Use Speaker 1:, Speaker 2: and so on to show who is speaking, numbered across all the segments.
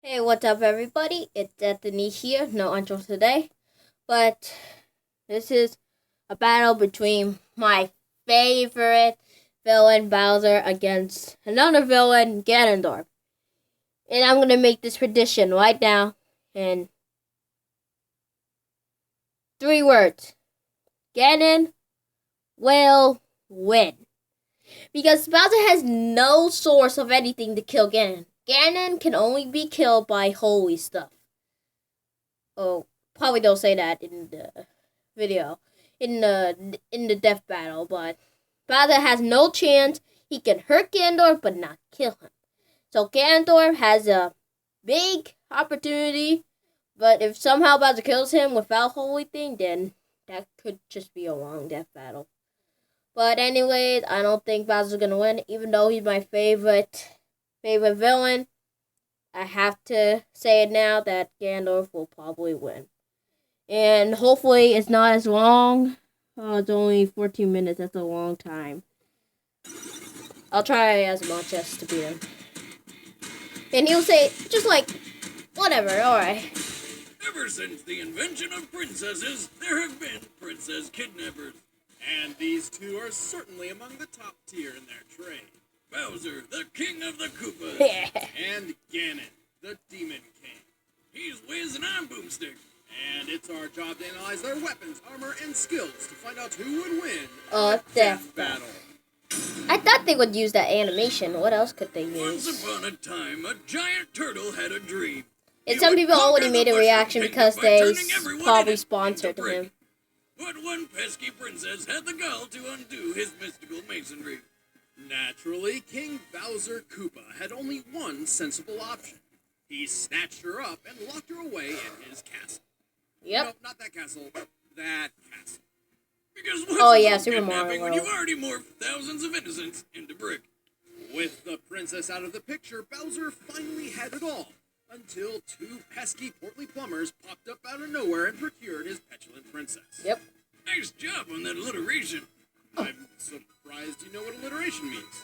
Speaker 1: Hey, what's up, everybody? It's Anthony here. No intro today, but this is a battle between my favorite villain, Bowser, against another villain, Ganondorf. And I'm gonna make this prediction right now in 3 words. Ganon will win. Because Bowser has no source of anything to kill Ganon. Ganon can only be killed by holy stuff. Oh, probably don't say that in the video, in the death battle, but Bowser has no chance. He can hurt Ganondorf, but not kill him. So Ganondorf has a big opportunity, but if somehow Bowser kills him without holy thing, then that could just be a long death battle. But anyways, I don't think Bowser's gonna win, even though he's my favorite villain. I have to say it now that Ganondorf will probably win. And hopefully it's not as long. Oh, it's only 14 minutes. That's a long time. I'll try as much as to beat him. And he'll say, just like, whatever, alright.
Speaker 2: Ever since the invention of princesses, there have been princess kidnappers. And these two are certainly among the top tier in their trade. Bowser, the king of the Koopas. And Gannon, the demon king. He's Wiz and I'm Boomstick. And it's our job to analyze their weapons, armor, and skills to find out who would win a death battle.
Speaker 1: I thought they would use that animation. What else could they use?
Speaker 2: Once upon a time, a giant turtle had a dream.
Speaker 1: And some people already made a reaction because they probably sponsored him.
Speaker 2: But one pesky princess had the gall to undo his mystical masonry. Naturally, King Bowser Koopa had only one sensible option. He snatched her up and locked her away in his castle.
Speaker 1: Yep.
Speaker 2: No, not that castle. That castle. Because what's
Speaker 1: Super
Speaker 2: kidnapping
Speaker 1: Mario
Speaker 2: when
Speaker 1: World.
Speaker 2: you've already morphed thousands of innocents into brick? With the princess out of the picture, Bowser finally had it all. Until two pesky portly plumbers popped up out of nowhere and procured his petulant princess.
Speaker 1: Yep.
Speaker 2: Nice job on that alliteration. I'm surprised you know what alliteration means.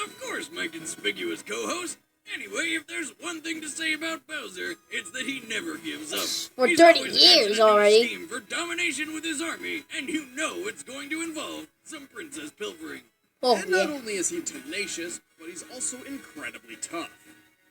Speaker 2: Of course, my conspicuous co-host. Anyway, if there's one thing to say about Bowser, it's that he never gives up.
Speaker 1: For
Speaker 2: He's
Speaker 1: 30
Speaker 2: always
Speaker 1: years
Speaker 2: hatching a new
Speaker 1: already.
Speaker 2: scheme for domination with his army, and you know it's going to involve some princess pilfering.
Speaker 1: Oh,
Speaker 2: And not only is he tenacious, but he's also incredibly tough.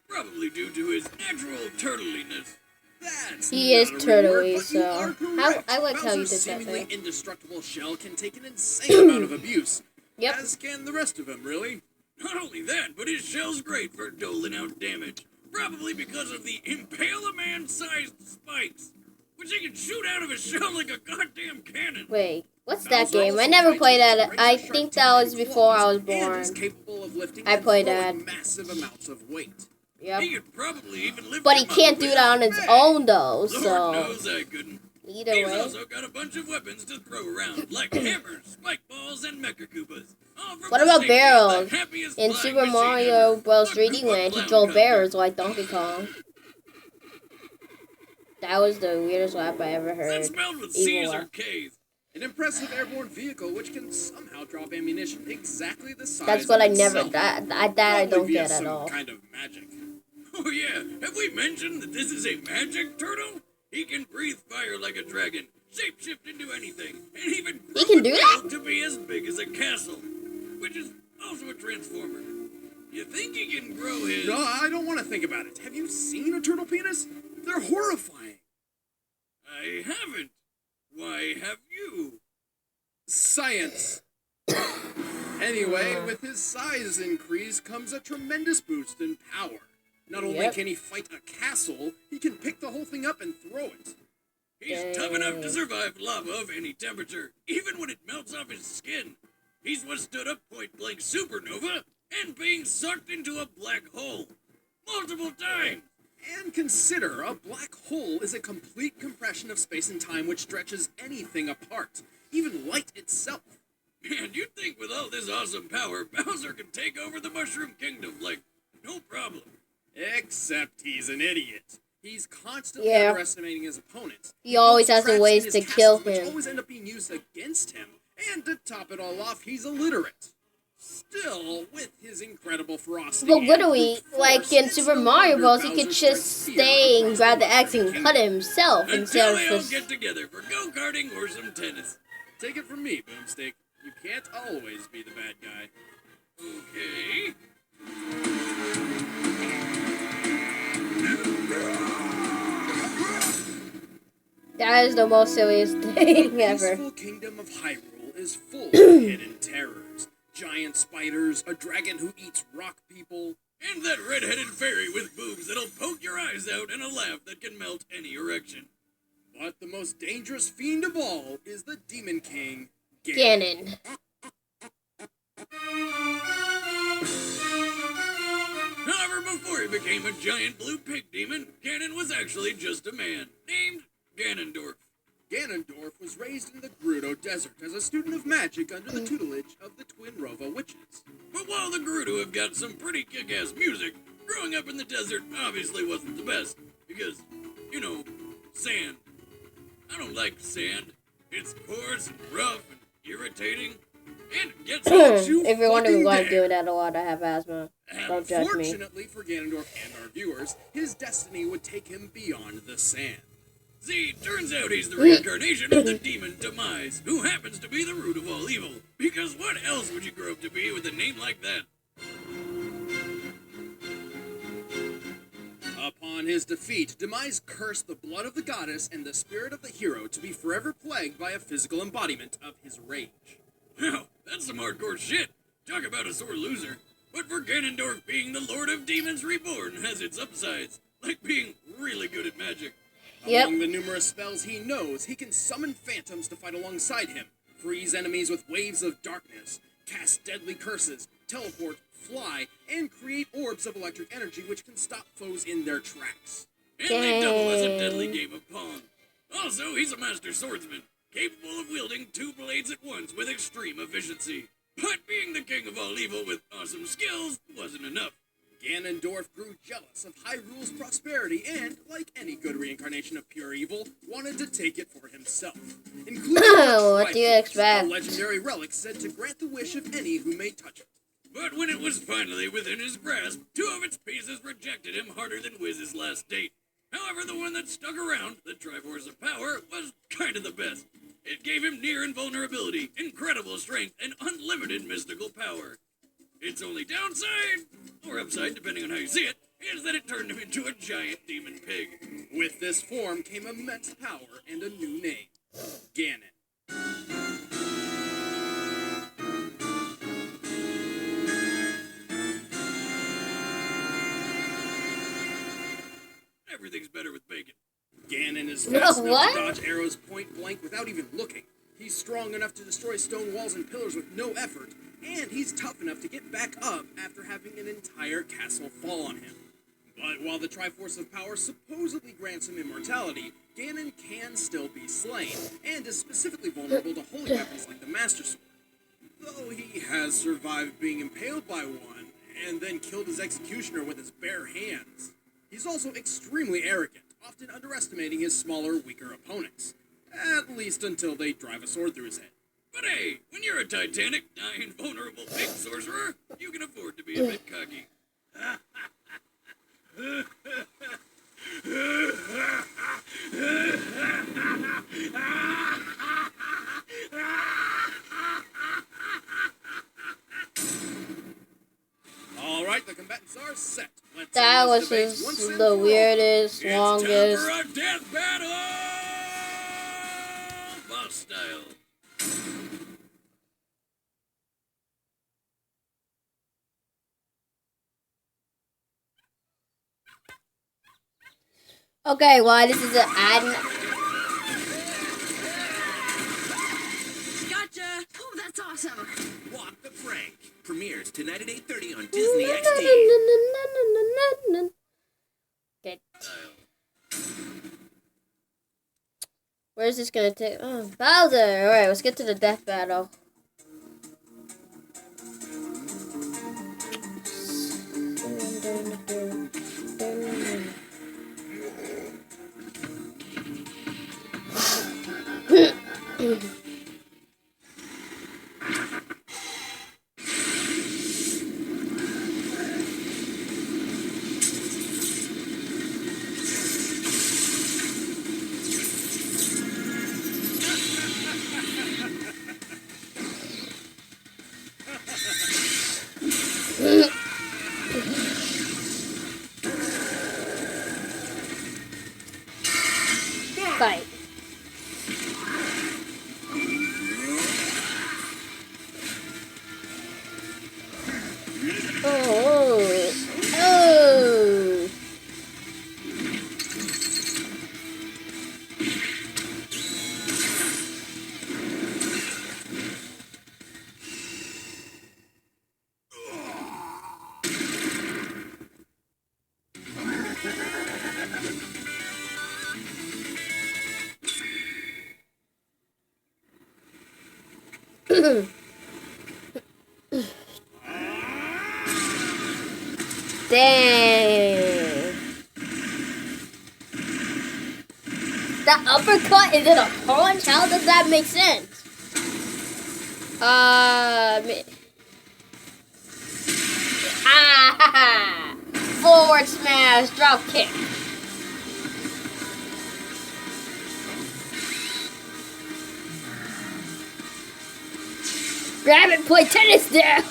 Speaker 2: Probably due to his natural turtliness. That's
Speaker 1: He is
Speaker 2: not a real word,
Speaker 1: turtly,
Speaker 2: but you are
Speaker 1: so
Speaker 2: correct.
Speaker 1: I like how you
Speaker 2: Bowser's
Speaker 1: did that
Speaker 2: seemingly
Speaker 1: there.
Speaker 2: indestructible shell can take an insane amount of abuse.
Speaker 1: Yep.
Speaker 2: As can the rest of him, really. Not only that, but his shell's great for doling out damage. Probably because of the Impale-A-Man-sized spikes, which he can shoot out of his shell like a goddamn cannon.
Speaker 1: Wait, what's that
Speaker 2: Bowser
Speaker 1: game? I
Speaker 2: also
Speaker 1: never
Speaker 2: fights
Speaker 1: played
Speaker 2: with
Speaker 1: that. I
Speaker 2: razor-sharp
Speaker 1: think
Speaker 2: teeth
Speaker 1: that was
Speaker 2: and
Speaker 1: before I was
Speaker 2: claws, and is
Speaker 1: born.
Speaker 2: capable of lifting
Speaker 1: I
Speaker 2: and
Speaker 1: played
Speaker 2: throwing
Speaker 1: that.
Speaker 2: massive amounts of weight.
Speaker 1: Yep.
Speaker 2: He could probably even lift
Speaker 1: But he
Speaker 2: him up
Speaker 1: can't do
Speaker 2: with
Speaker 1: that on his
Speaker 2: his
Speaker 1: own, though,
Speaker 2: Lord
Speaker 1: so
Speaker 2: knows I couldn't.
Speaker 1: either
Speaker 2: He's
Speaker 1: way.
Speaker 2: also got a bunch of weapons to throw around, like hammers, spike balls, and mecha Koopas. All from
Speaker 1: What
Speaker 2: the
Speaker 1: about
Speaker 2: safety of
Speaker 1: barrels?
Speaker 2: the happiest
Speaker 1: In
Speaker 2: flying
Speaker 1: Super
Speaker 2: machine
Speaker 1: Mario
Speaker 2: ever,
Speaker 1: Bros.
Speaker 2: the
Speaker 1: 3D
Speaker 2: Koopa
Speaker 1: Land, he
Speaker 2: Clown
Speaker 1: drove
Speaker 2: Copter.
Speaker 1: barrels like Donkey Kong. That was the weirdest rap I ever
Speaker 2: That's
Speaker 1: heard.
Speaker 2: spelled with
Speaker 1: Evil
Speaker 2: C's or
Speaker 1: laugh.
Speaker 2: K's. An impressive airborne vehicle which can somehow drop ammunition exactly the size
Speaker 1: That's what
Speaker 2: of
Speaker 1: I never.
Speaker 2: itself.
Speaker 1: That I
Speaker 2: Probably
Speaker 1: don't
Speaker 2: via
Speaker 1: get at
Speaker 2: some
Speaker 1: all.
Speaker 2: kind of magic. Oh yeah, have we mentioned that this is a magic turtle? He can breathe fire like a dragon, shapeshift into anything, and even
Speaker 1: He can do that?
Speaker 2: grow to be as big as a castle, which is also a transformer. You think he can grow his... No, I don't want to think about it. Have you seen a turtle penis? They're horrifying. I haven't. Why have you? Science. Anyway, with his size increase comes a tremendous boost in power. Not only
Speaker 1: Yep.
Speaker 2: can he fight a castle, he can pick the whole thing up and throw it. He's tough enough to survive lava of any temperature, even when it melts off his skin. He's withstood a point-blank supernova and being sucked into a black hole multiple times. And consider, a black hole is a complete compression of space and time which stretches anything apart, even light itself. And you'd think with all this awesome power, Bowser could take over the Mushroom Kingdom, like, no problem. Except he's an idiot. He's constantly
Speaker 1: Yeah.
Speaker 2: underestimating his opponent.
Speaker 1: He always has
Speaker 2: Traps
Speaker 1: ways
Speaker 2: in
Speaker 1: to
Speaker 2: his
Speaker 1: kill
Speaker 2: castles, which
Speaker 1: him.
Speaker 2: always end up being used against him. And to top it all off, he's illiterate. Still, with his incredible ferocity,
Speaker 1: But
Speaker 2: and
Speaker 1: literally,
Speaker 2: brute
Speaker 1: like
Speaker 2: force,
Speaker 1: in
Speaker 2: it's
Speaker 1: Super
Speaker 2: no
Speaker 1: Mario
Speaker 2: wonder
Speaker 1: Bros., he
Speaker 2: Bowser
Speaker 1: could
Speaker 2: strikes
Speaker 1: just
Speaker 2: fear
Speaker 1: stay and
Speaker 2: across
Speaker 1: grab the
Speaker 2: the
Speaker 1: axe
Speaker 2: Mushroom
Speaker 1: and cut
Speaker 2: Kingdom.
Speaker 1: himself instead
Speaker 2: Until
Speaker 1: of
Speaker 2: they all
Speaker 1: just.
Speaker 2: get together for go-karting or some tennis. Take it from me, Boomstick. You can't always be the bad guy. Okay.
Speaker 1: That is the most silliest thing
Speaker 2: The
Speaker 1: ever.
Speaker 2: peaceful kingdom of Hyrule is full of hidden terrors. Giant spiders, a dragon who eats rock people, and that red-headed fairy with boobs that'll poke your eyes out and a laugh that can melt any erection. But the most dangerous fiend of all is the Demon King, Ganon.
Speaker 1: Gannon.
Speaker 2: However, before he became a giant blue pig demon, Ganon was actually just a man named Ganondorf. Ganondorf was raised in the Gerudo Desert as a student of magic under the tutelage of the Twin Rova witches. But while the Gerudo have got some pretty kick-ass music, growing up in the desert obviously wasn't the best. Because, you know, sand. I don't like sand. It's coarse and rough and irritating. And it gets all you
Speaker 1: If you're wondering why I'm
Speaker 2: fucking
Speaker 1: doing that a lot, I have asthma. Don't judge me.
Speaker 2: Unfortunately for Ganondorf and our viewers, his destiny would take him beyond the sand. See, turns out he's the reincarnation of the demon Demise, who happens to be the root of all evil. Because what else would you grow up to be with a name like that? Upon his defeat, Demise cursed the blood of the goddess and the spirit of the hero to be forever plagued by a physical embodiment of his rage. Now, that's some hardcore shit. Talk about a sore loser. But for Ganondorf, being the Lord of Demons Reborn has its upsides, like being really good at magic.
Speaker 1: Yep.
Speaker 2: Among the numerous spells he knows, he can summon phantoms to fight alongside him, freeze enemies with waves of darkness, cast deadly curses, teleport, fly, and create orbs of electric energy which can stop foes in their tracks. And they double as a deadly game of Pong. Also, he's a master swordsman, capable of wielding two blades at once with extreme efficiency. But being the king of all evil with awesome skills wasn't enough. Ganondorf grew jealous of Hyrule's prosperity and, like any good reincarnation of pure evil, wanted to take it for himself. Including
Speaker 1: What do you expect?
Speaker 2: a legendary relic said to grant the wish of any who may touch it. But when it was finally within his grasp, two of its pieces rejected him harder than Wiz's last date. However, the one that stuck around, the Triforce of Power, was kind of the best. It gave him near invulnerability, incredible strength, and unlimited mystical power. Its only downside, or upside depending on how you see it, is that it turned him into a giant demon pig. With this form came immense power and a new name, Ganon. Everything's better with bacon. Ganon is fast enough
Speaker 1: What?
Speaker 2: to dodge arrows point blank without even looking. He's strong enough to destroy stone walls and pillars with no effort, and he's tough enough to get back up after having an entire castle fall on him. But while the Triforce of Power supposedly grants him immortality, Ganon can still be slain, and is specifically vulnerable to holy weapons like the Master Sword. Though he has survived being impaled by one, and then killed his executioner with his bare hands. He's also extremely arrogant, often underestimating his smaller, weaker opponents. At least until they drive a sword through his head. But hey, when you're a titanic, invulnerable big sorcerer, you can afford to be a bit cocky. Alright, the combatants are set. Let's
Speaker 1: That
Speaker 2: end
Speaker 1: was
Speaker 2: this debate once
Speaker 1: just
Speaker 2: and
Speaker 1: the
Speaker 2: for all.
Speaker 1: weirdest,
Speaker 2: It's
Speaker 1: longest.
Speaker 2: time for a death battle! Boss style.
Speaker 1: Okay, well, this is an ad.
Speaker 3: Gotcha! Oh, that's awesome!
Speaker 4: Walk the Prank premieres tonight at 8:30 on Disney XD.
Speaker 1: Okay. Where's this gonna take? Oh, Bowser! Alright, let's get to the death battle. fight. Oh. Oh. Dang. That uppercut, is it a punch? How does that make sense? Forward smash, drop kick. Grab it, play tennis there.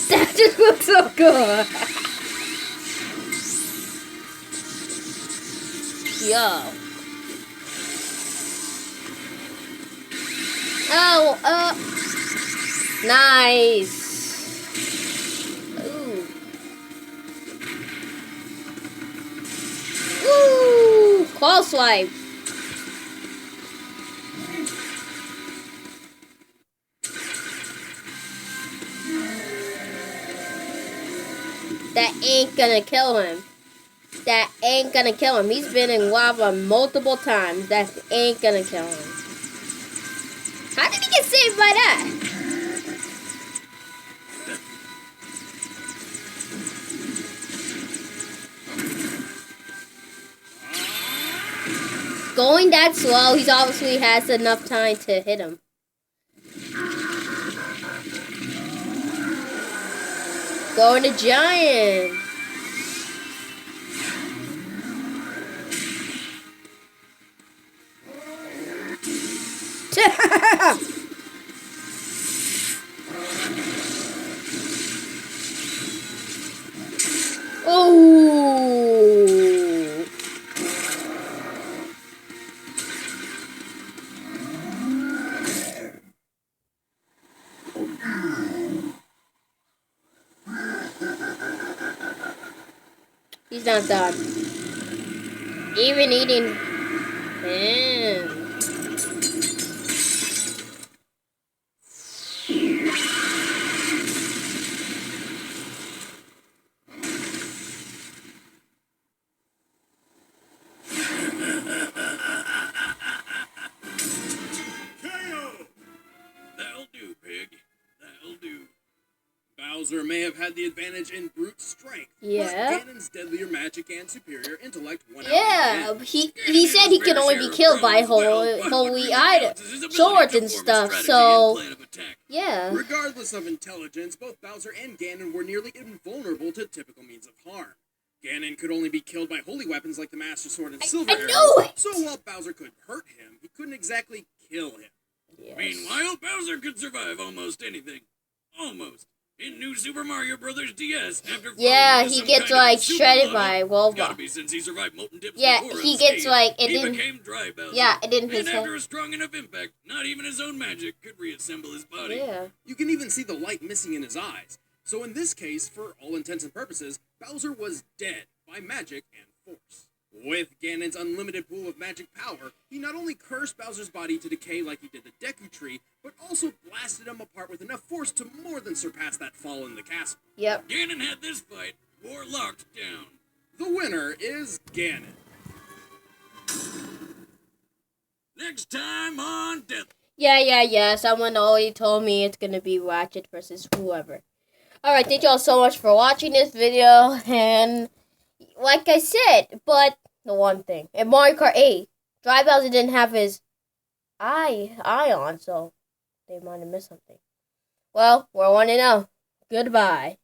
Speaker 1: That just looks so good. Yo. Oh, nice. Ooh. Woo! Claw swipe. That ain't gonna kill him. That ain't gonna kill him. He's been in lava multiple times. That ain't gonna kill him. How did he get saved by that? Going that slow, he's obviously has enough time to hit him. Going to Giant. Oh. He's not done. Even eating him.
Speaker 2: That'll do, pig. That'll do. Bowser may have had the advantage in brute strength,
Speaker 1: Yeah.
Speaker 2: but Gannon's deadlier magic and superior intellect won out.
Speaker 1: Yeah, he said he can only be killed by holy items, swords and stuff, so yeah.
Speaker 2: Regardless of intelligence, both Bowser and Ganon were nearly invulnerable to typical means of harm. Ganon could only be killed by holy weapons like the Master Sword and Silver
Speaker 1: I
Speaker 2: Arrow,
Speaker 1: knew it!
Speaker 2: so while Bowser could hurt him, he couldn't exactly kill him.
Speaker 1: Yes.
Speaker 2: Meanwhile, Bowser could survive almost anything. Almost. In New Super Mario Bros. DS, after
Speaker 1: He gets like shredded by Wolva.
Speaker 2: Gotta be since he survived molten dips
Speaker 1: Yeah,
Speaker 2: before
Speaker 1: he
Speaker 2: unscathed.
Speaker 1: gets like it
Speaker 2: He
Speaker 1: didn't.
Speaker 2: became dry Bowser.
Speaker 1: Yeah, it didn't
Speaker 2: And
Speaker 1: his
Speaker 2: after
Speaker 1: head.
Speaker 2: a strong enough impact, not even his own magic could reassemble his body.
Speaker 1: Yeah.
Speaker 2: You can even see the light missing in his eyes. So in this case, for all intents and purposes, Bowser was dead by magic and force. With Ganon's unlimited pool of magic power, he not only cursed Bowser's body to decay like he did the Deku Tree, but also blasted him apart with enough force to more than surpass that fall in the castle.
Speaker 1: Yep.
Speaker 2: Ganon had this fight more locked down. The winner is Ganon. Next time on Death.
Speaker 1: Yeah. Someone already told me it's gonna be Ratchet versus whoever. Alright, thank y'all so much for watching this video, and like I said, but the one thing, in Mario Kart 8, Dry Bowser didn't have his eye on, so they might have missed something. Well, we're 1-0. Goodbye.